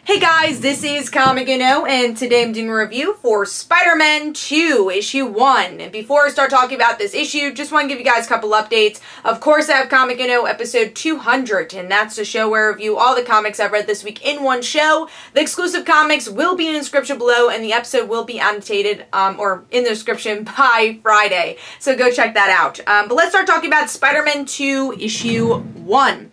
Hey guys, this is Comic Uno, and today I'm doing a review for Spider-Man 2, Issue 1. And before I start talking about this issue, just want to give you guys a couple updates. Of course, I have Comic Uno episode 200, and that's the show where I review all the comics I've read this week in one show. The exclusive comics will be in the description below, and the episode will be annotated, or in the description by Friday. So go check that out. But let's start talking about Spider-Man 2, Issue 1.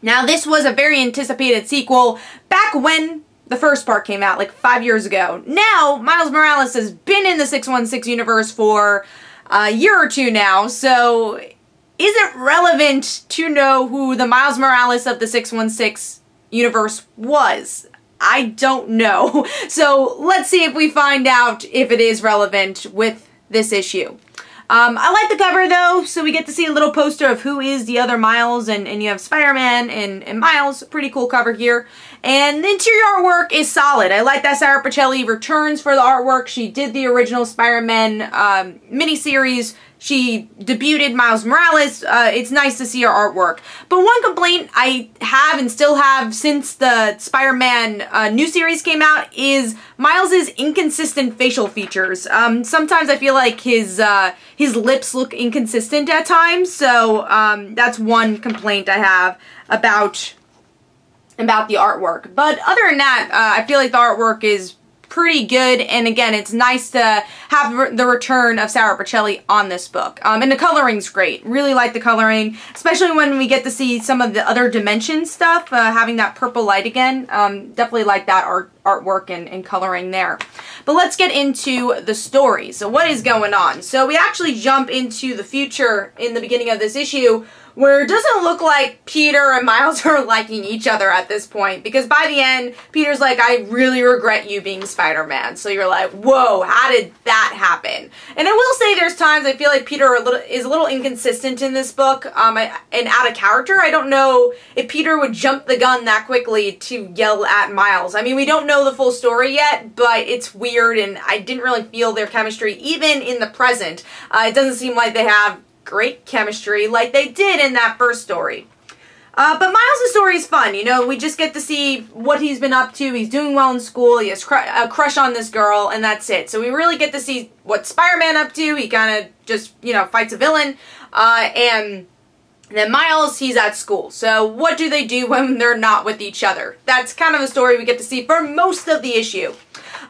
Now, this was a very anticipated sequel back when the first part came out, like 5 years ago. Now, Miles Morales has been in the 616 universe for a year or two now, so is it relevant to know who the Miles Morales of the 616 universe was? I don't know. So let's see if we find out if it is relevant with this issue. I like the cover though, so we get to see a little poster of who is the other Miles, and you have Spider-Man and Miles. Pretty cool cover here. And the interior artwork is solid. I like that Sara Pichelli returns for the artwork. She did the original Spider-Man miniseries. She debuted Miles Morales. It's nice to see her artwork. But one complaint I have and still have since the Spider-Man new series came out is Miles' inconsistent facial features. Sometimes I feel like his lips look inconsistent at times, so that's one complaint I have about the artwork. But other than that, I feel like the artwork is pretty good, and again, it's nice to have the return of Sara Pichelli on this book. And the coloring's great. Really like the coloring, especially when we get to see some of the other dimension stuff, having that purple light again. Definitely like that artwork and coloring there. But let's get into the story. So what is going on? So we actually jump into the future in the beginning of this issue, where it doesn't look like Peter and Miles are liking each other at this point, because by the end, Peter's like, I really regret you being Spider-Man. So you're like, whoa, how did that happen? And I will say there's times I feel like Peter is a little inconsistent in this book, and out of character. I don't know if Peter would jump the gun that quickly to yell at Miles. I mean, we don't know the full story yet, but it's weird, and I didn't really feel their chemistry, even in the present. It doesn't seem like they have great chemistry like they did in that first story. But Miles' story is fun. You know, we just get to see what he's been up to. He's doing well in school. He has a crush on this girl, and that's it. So we really get to see what Spider-Man up to. He kind of just, you know, fights a villain. And then Miles, he's at school. So what do they do when they're not with each other? That's kind of a story we get to see for most of the issue.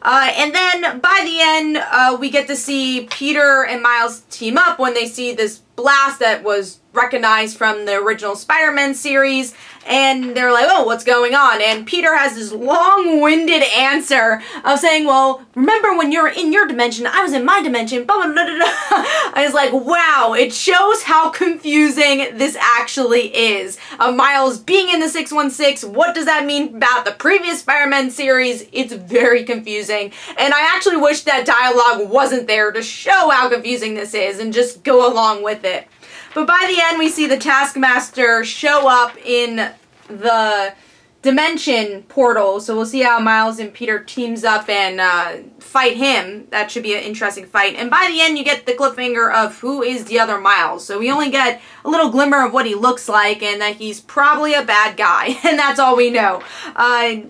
And then by the end, we get to see Peter and Miles team up when they see this blast that was recognized from the original Spider-Man series, and they're like, oh, what's going on? And Peter has this long-winded answer of saying, well, remember when you were in your dimension, I was in my dimension, blah, blah, blah, blah, blah. I was like, wow, it shows how confusing this actually is. Miles being in the 616, what does that mean about the previous Spider-Man series? It's very confusing, and I actually wish that dialogue wasn't there to show how confusing this is and just go along with it. But by the end, we see the Taskmaster show up in the dimension portal, so we'll see how Miles and Peter teams up and fight him. That should be an interesting fight. And by the end, you get the cliffhanger of who is the other Miles. So we only get a little glimmer of what he looks like, and that he's probably a bad guy, and that's all we know.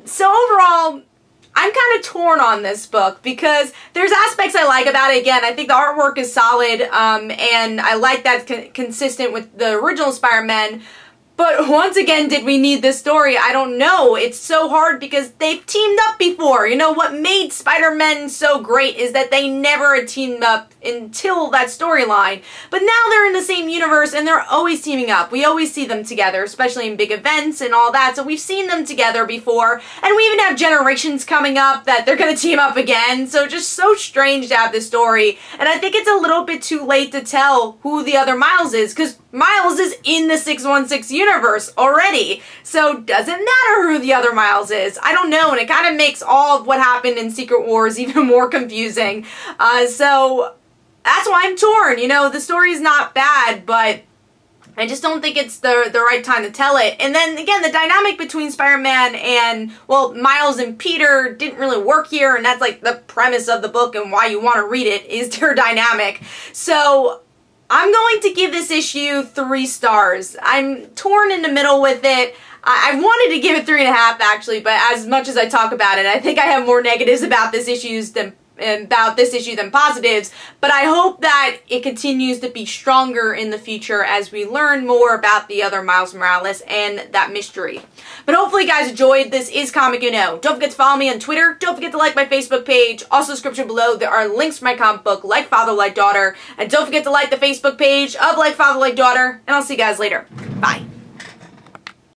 So overall, I'm kind of torn on this book because there's aspects I like about it. Again, I think the artwork is solid, and I like that consistent with the original Spider-Man. But once again, did we need this story? I don't know. It's so hard because they've teamed up before. You know, what made Spider-Man so great is that they never had teamed up until that storyline. But now they're in the same universe and they're always teaming up. We always see them together, especially in big events and all that. So we've seen them together before. And we even have Generations coming up that they're going to team up again. So just so strange to have this story. And I think it's a little bit too late to tell who the other Miles is, because Miles is in the 616 universe already, so doesn't matter who the other Miles is. I don't know, and it kind of makes all of what happened in Secret Wars even more confusing. So that's why I'm torn. You know, the story's not bad, but I just don't think it's the right time to tell it. And then, again, the dynamic between Spider-Man and, well, Miles and Peter didn't really work here, and that's, like, the premise of the book and why you want to read it is their dynamic. So I'm going to give this issue 3 stars. I'm torn in the middle with it. I wanted to give it 3.5 actually, but as much as I talk about it, I think I have more negatives about this issue than positives, but I hope that it continues to be stronger in the future as we learn more about the other Miles Morales and that mystery. But hopefully you guys enjoyed. This is Comic Don't forget to follow me on Twitter. Don't forget to like my Facebook page. Also, description below, there are links for my comic book, Like Father, Like Daughter. And don't forget to like the Facebook page of Like Father, Like Daughter. And I'll see you guys later. Bye.